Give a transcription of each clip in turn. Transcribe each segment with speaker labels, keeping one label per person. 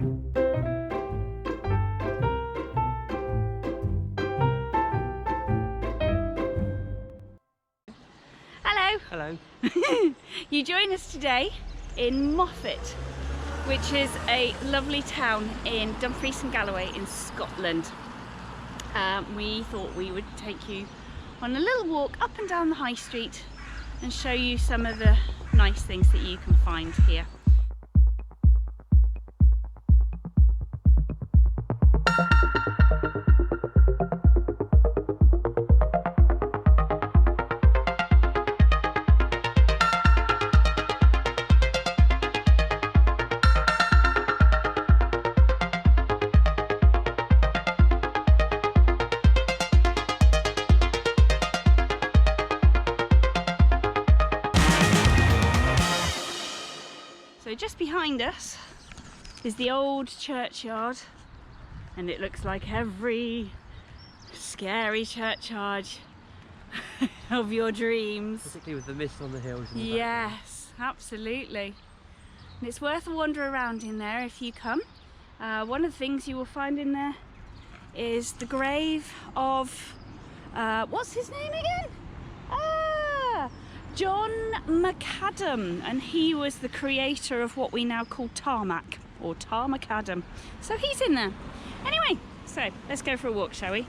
Speaker 1: Hello.
Speaker 2: Hello.
Speaker 1: You join us today in Moffat, which is a lovely town in Dumfries and Galloway in Scotland. We thought we would take you on a little walk up and down the high street and show you some of the nice things that you can find here. So just behind us is the old churchyard, and it looks like every scary churchyard of your dreams.
Speaker 2: Particularly with the mist on the hills.
Speaker 1: Yes, absolutely. And it's worth a wander around in there if you come. One of the things you will find in there is the grave of, what's his name again? John McAdam, and he was the creator of what we now call tarmac, or Tarmacadam. So he's in there. Anyway, so let's go for a walk, shall we?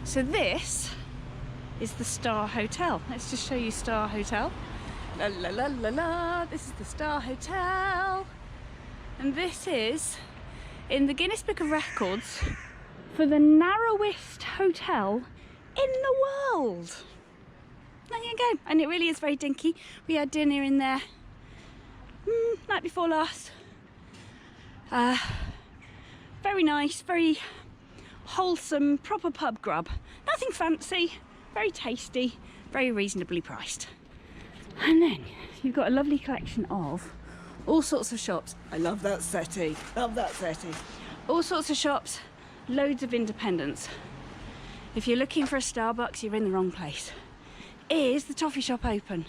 Speaker 1: So this is the Star Hotel. Let's just show you Star Hotel. La la la la la, this is the Star Hotel. And this is in the Guinness Book of Records for the narrowest hotel in the world. There you go, and it really is very dinky. We had dinner in there night before last. Very nice, very wholesome, proper pub grub. Nothing fancy, very tasty, very reasonably priced. And then you've got a lovely collection of all sorts of shops. I love that settee, love that settee. All sorts of shops, loads of independents. If you're looking for a Starbucks, you're in the wrong place. Is the toffee shop open?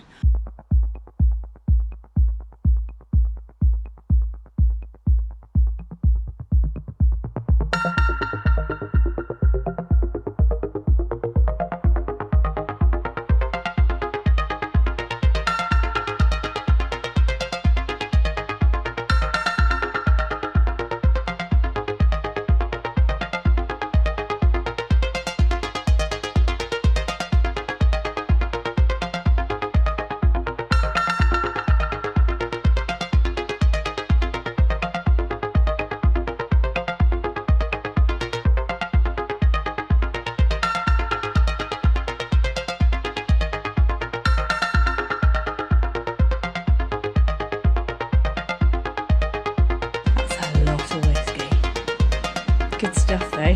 Speaker 1: Good stuff though.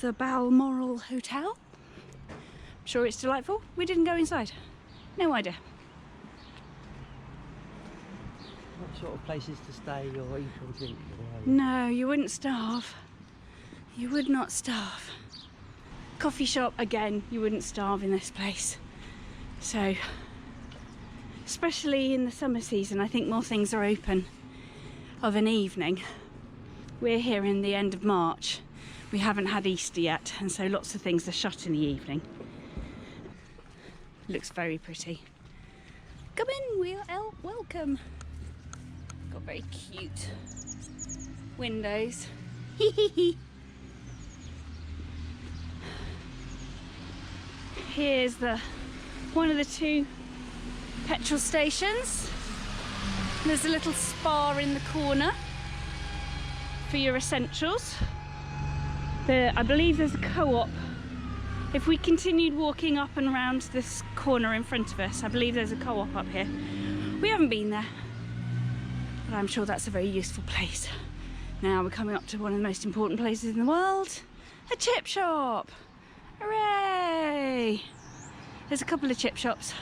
Speaker 1: The Balmoral Hotel. I'm sure it's delightful. We didn't go inside. No idea.
Speaker 2: What sort of places to stay or eat or drink?
Speaker 1: No, you wouldn't starve. You would not starve. Coffee shop, again, you wouldn't starve in this place. So, especially in the summer season, I think more things are open of an evening. We're here in the end of March. We haven't had Easter yet, and so lots of things are shut in the evening. Looks very pretty. Come in, we are welcome. Got very cute windows. Here's one of the two petrol stations. There's a little spa in the corner for your essentials. I believe there's a co-op. If we continued walking up and around this corner in front of us, I believe there's a co-op up here. We haven't been there, but I'm sure that's a very useful place. Now we're coming up to one of the most important places in the world, a chip shop. Hooray! There's a couple of chip shops.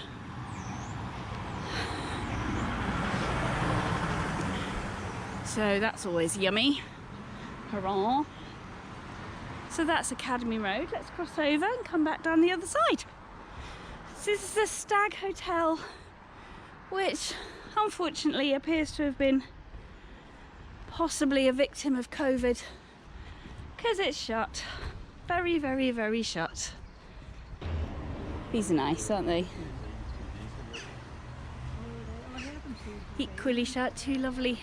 Speaker 1: So that's always yummy. Hurrah. So that's Academy Road. Let's cross over and come back down the other side. So this is the Stag Hotel, which unfortunately appears to have been possibly a victim of COVID because it's shut. Very, very, very shut. These are nice, aren't they? Equally shut, two lovely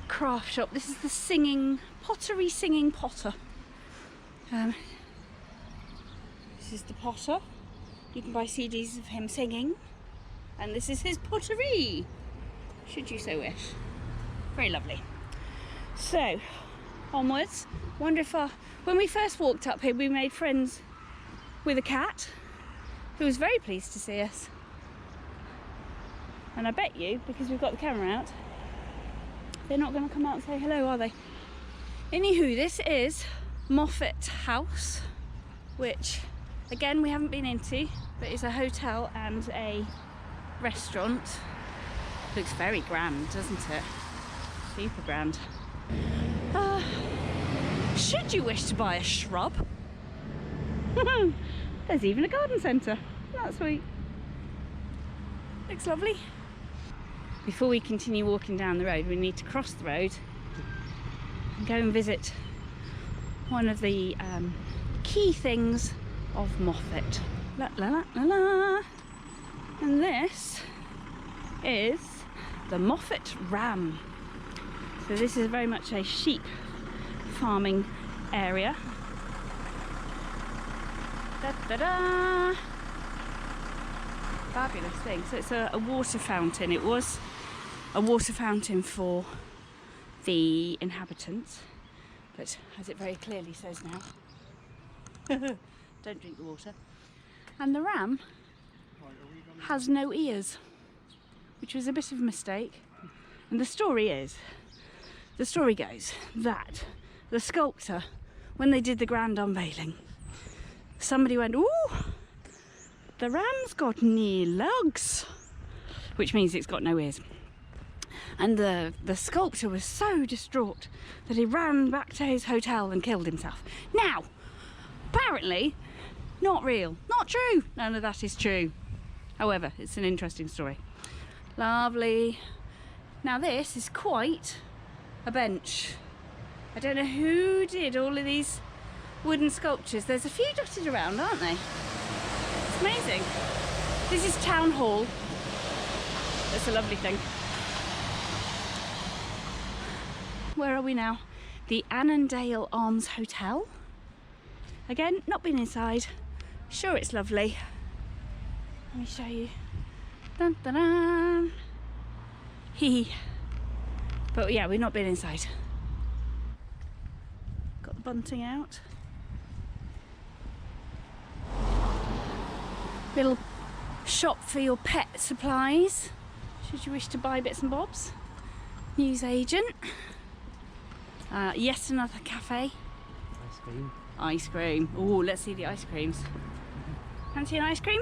Speaker 1: craft shop. This is the pottery singing potter. This is the potter. You can buy CDs of him singing, and this is his pottery, should you so wish. Very lovely. So, onwards. Wonder if when we first walked up here, we made friends with a cat who was very pleased to see us. And I bet you, because we've got the camera out, they're not going to come out and say hello, are they? Anywho, this is Moffat House, which again we haven't been into, but it's a hotel and a restaurant. Looks very grand, doesn't it? Super grand. Should you wish to buy a shrub, there's even a garden centre. That's sweet. Looks lovely. Before we continue walking down the road, we need to cross the road and go and visit one of the key things of Moffat. La la la la la. And this is the Moffat Ram. So this is very much a sheep farming area. Da da da. Fabulous thing. So it's a water fountain. It was a water fountain for the inhabitants, but as it very clearly says now, don't drink the water. And the ram has no ears, which was a bit of a mistake. And the story goes that the sculptor, when they did the grand unveiling, somebody went, "Ooh, the ram's got no lugs," which means it's got no ears. And the sculptor was so distraught that he ran back to his hotel and killed himself. Now, apparently, not real, not true. None of that is true. However, it's an interesting story. Lovely. Now this is quite a bench. I don't know who did all of these wooden sculptures. There's a few dotted around, aren't they? It's amazing. This is Town Hall. That's a lovely thing. Where are we now? The Annandale Arms Hotel. Again, not been inside. Sure, it's lovely. Let me show you. Dun, dun, dun. Hee. But yeah, we've not been inside. Got the bunting out. Little shop for your pet supplies, should you wish to buy bits and bobs. News agent. Yet another cafe.
Speaker 2: Ice cream.
Speaker 1: Ice cream. Oh, let's see the ice creams. Fancy an ice cream?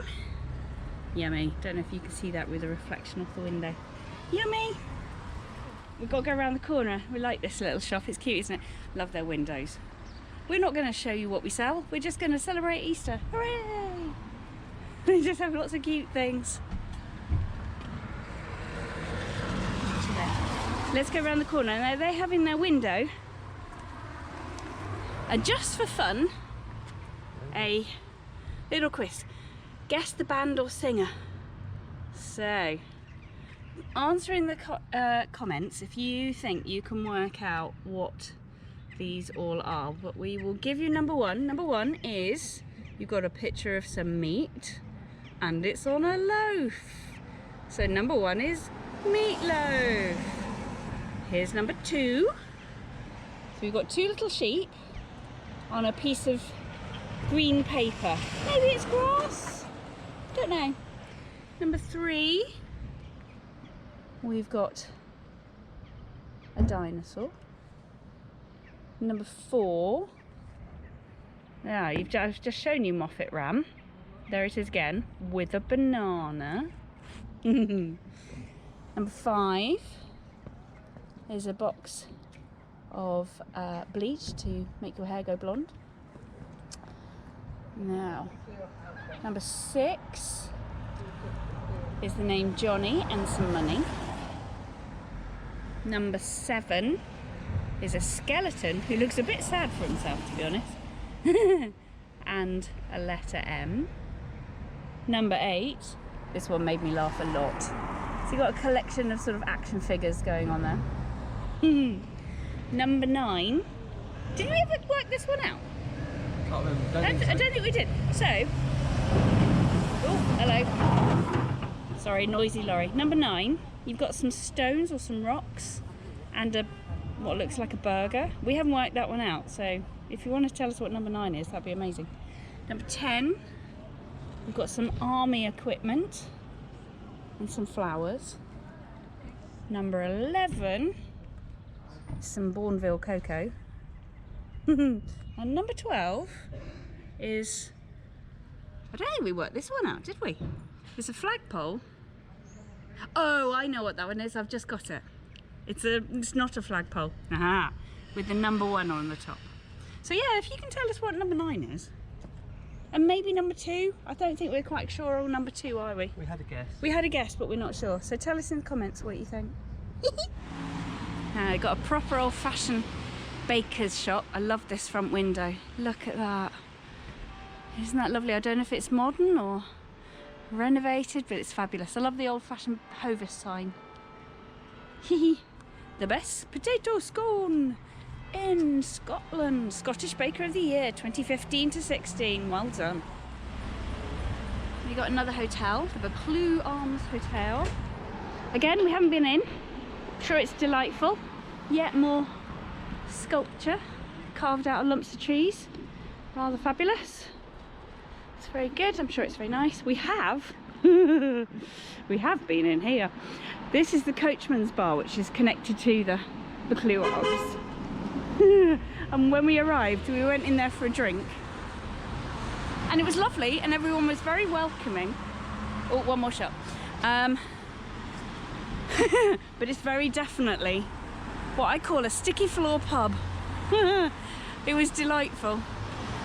Speaker 1: Yummy. Don't know if you can see that with the reflection off the window. Yummy. We've got to go around the corner. We like this little shop. It's cute, isn't it? Love their windows. We're not going to show you what we sell. We're just going to celebrate Easter. Hooray! We just have lots of cute things. Let's go around the corner. Now they have in their window, and just for fun, a little quiz. Guess the band or singer. So, answer in the comments if you think you can work out what these all are. But we will give you number one. Number one is, you've got a picture of some meat and it's on a loaf. So number one is Meatloaf. Here's number two. So we've got two little sheep on a piece of green paper. Maybe it's grass? Don't know. Number three, we've got a dinosaur. Number four, yeah, I've just shown you Moffat Ram. There it is again, with a banana. Number five, is a box of bleach to make your hair go blonde. Now, number 6 is the name Johnny and some money. Number 7 is a skeleton who looks a bit sad for himself, to be honest. And a letter M. Number 8, this one made me laugh a lot. So you've got a collection of sort of action figures going on there. Number 9. Did we ever work this one out?
Speaker 2: Can't remember.
Speaker 1: I don't think we did. So, oh, hello. Sorry, noisy lorry. Number 9, you've got some stones or some rocks and what looks like a burger. We haven't worked that one out, so if you want to tell us what number 9 is, that'd be amazing. Number 10, we've got some army equipment and some flowers. Number 11, some Bourneville cocoa. And number 12 is, I don't think we worked this one out, did we? It's a flagpole. Oh, I know what that one is. I've just got it. It's not a flagpole. Aha, with the number 1 on the top. So yeah, if you can tell us what number 9 is. And maybe number 2. I don't think we're quite sure on number 2, are we?
Speaker 2: We had a guess.
Speaker 1: We had a guess, but we're not sure. So tell us in the comments what you think. Now, got a proper old-fashioned baker's shop. I love this front window. Look at that. Isn't that lovely? I don't know if it's modern or renovated, but it's fabulous. I love the old-fashioned Hovis sign. The best potato scone in Scotland. Scottish Baker of the Year 2015 to 16. Well done. We got another hotel, the Buccleuch Arms Hotel. Again, we haven't been in. I'm sure it's delightful. Yet more sculpture carved out of lumps of trees. Rather fabulous. It's very good. I'm sure it's very nice. We have we have been in here. This is the coachman's bar, which is connected to the Buccleuch Arms. And when we arrived, we went in there for a drink, and it was lovely, and everyone was very welcoming. Oh, one more shot. But it's very definitely what I call a sticky floor pub. It was delightful.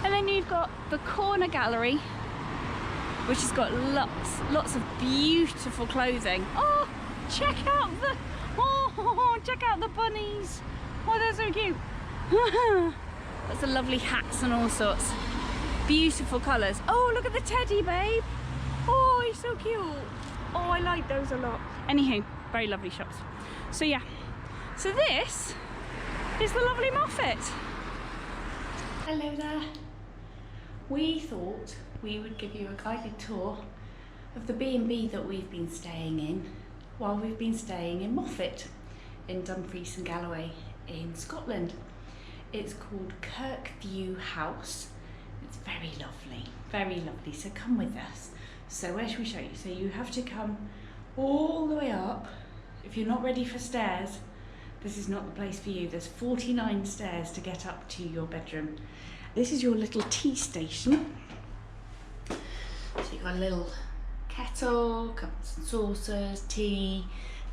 Speaker 1: And then you've got the corner gallery, which has got lots of beautiful clothing. Oh, check out the bunnies. Oh, they're so cute. Lots of lovely hats and all sorts. Beautiful colours. Oh, look at the teddy, babe. Oh, he's so cute. Oh, I like those a lot. Anywho, very lovely shops. So yeah, so this is the lovely Moffat. Hello there. We thought we would give you a guided tour of the B&B that we've been staying in while we've been staying in Moffat in Dumfries and Galloway in Scotland. It's called Kirkview House. It's very lovely, so come with us. So where should we show you? So you have to come all the way up. If you're not ready for stairs, this is not the place for you. There's 49 stairs to get up to your bedroom. This is your little tea station. So you've got a little kettle, cups and saucers, tea,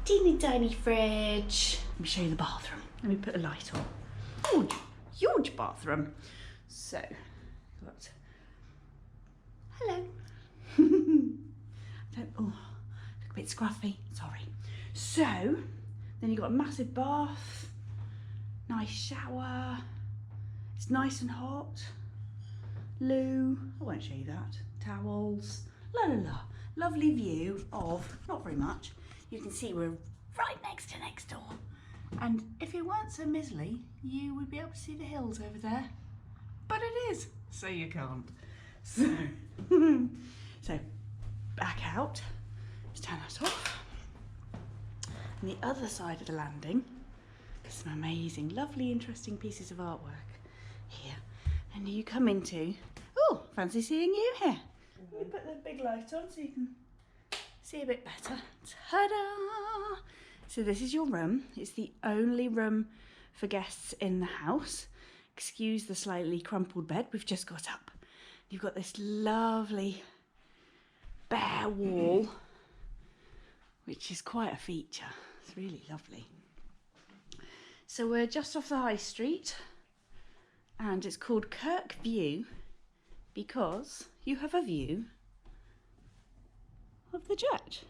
Speaker 1: teeny tiny fridge. Let me show you the bathroom. Let me put a light on. Huge bathroom. So, got, hello. Oh, look a bit scruffy, sorry. So, then you've got a massive bath, nice shower. It's nice and hot. Loo, I won't show you that. Towels, lovely view of, not very much. You can see we're right next to next door. And if it weren't so miserly, you would be able to see the hills over there. But it is, so you can't. So, so back out. Let's turn that off. On the other side of the landing, there's some amazing, lovely, interesting pieces of artwork here. And you come into, oh, fancy seeing you here. Let me put the big light on so you can see a bit better. Ta-da! So this is your room. It's the only room for guests in the house. Excuse the slightly crumpled bed we've just got up. You've got this lovely bare wall, which is quite a feature. It's really lovely. So we're just off the high street, and it's called Kirk View because you have a view of the church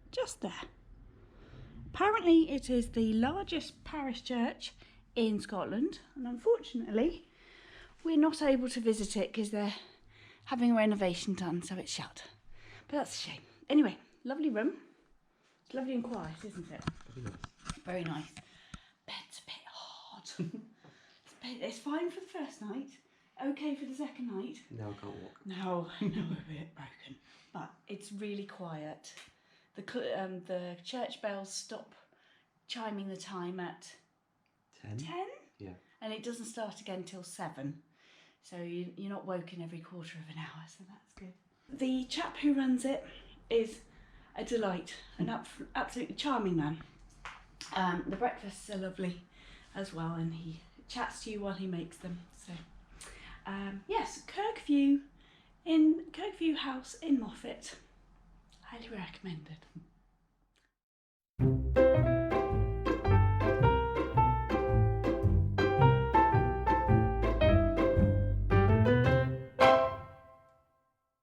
Speaker 1: just there. Apparently it is the largest parish church in Scotland, and unfortunately we're not able to visit it because they're having a renovation done, so it's shut. But that's a shame. Anyway, lovely room. It's lovely and quiet, isn't it? Very nice. Bed's a bit hard. It's fine for the first night. Okay for the second night.
Speaker 2: No, I can't walk.
Speaker 1: No, we're a bit broken. But it's really quiet. The church bells stop chiming the time at
Speaker 2: 10?
Speaker 1: 10?
Speaker 2: Yeah.
Speaker 1: And it doesn't start again till 7. So you're not woken every quarter of an hour, so that's good. The chap who runs it is a delight, an absolutely charming man. The breakfasts are lovely as well, and he chats to you while he makes them. So, yes, Kirkview View House in Moffat. Highly recommended.